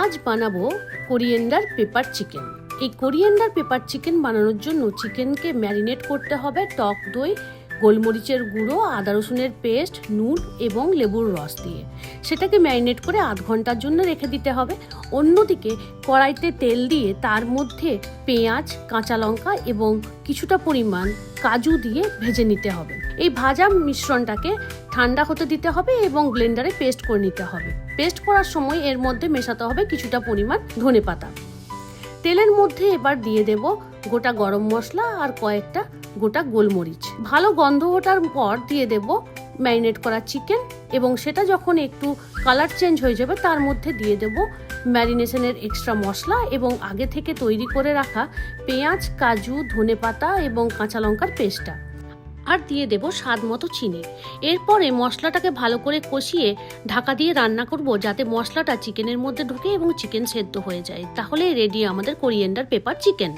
আজ বানাবো coriander pepper chicken. এই কোরিয়েন্ডার পেপার চিকেন বানানোর জন্য চিকেনকে ম্যারিনেট করতে হবে টক দই, গোলমরিচের গুঁড়ো, আদা রসুনের পেস্ট, নুন এবং লেবুর রস দিয়ে। সেটাকে ম্যারিনেট করে আধ ঘন্টার জন্য রেখে দিতে হবে। অন্যদিকে কড়াইতে তেল দিয়ে তার মধ্যে পেঁয়াজ, কাঁচা লঙ্কা এবং কিছুটা পরিমাণ কাজু দিয়ে ভেজে নিতে হবে। এই ভাজা মিশ্রণটাকে ঠান্ডা হতে দিতে হবে এবং ব্লেন্ডারে পেস্ট করে নিতে হবে। পেস্ট করার সময় এর মধ্যে মেশাতে হবে কিছুটা পরিমাণ ধনেপাতা। তেলের মধ্যে এবার দিয়ে দেব গোটা গরম মশলা আর কয়েকটা গোটা গোলমরিচ। ভালো গন্ধ ওঠার পর দিয়ে দেব ম্যারিনেট করা চিকেন এবং সেটা যখন একটু কালার চেঞ্জ হয়ে যাবে তার মধ্যে দিয়ে দেব ম্যারিনেশনের এক্সট্রা মশলা এবং আগে থেকে তৈরি করে রাখা পেঁয়াজ, কাজু, ধনেপাতা এবং কাঁচা লঙ্কার পেস্টটা, আর দিয়ে দেব স্বাদ মতো চিনি। এরপরে মশলাটাকে ভালো করে কষিয়ে ঢাকা দিয়ে রান্না করব যাতে মশলাটা চিকেনের মধ্যে ঢুকে এবং চিকেন সেদ্ধ হয়ে যায়। তাহলে রেডি আমাদের কোরিয়েন্ডার পেপার চিকেন।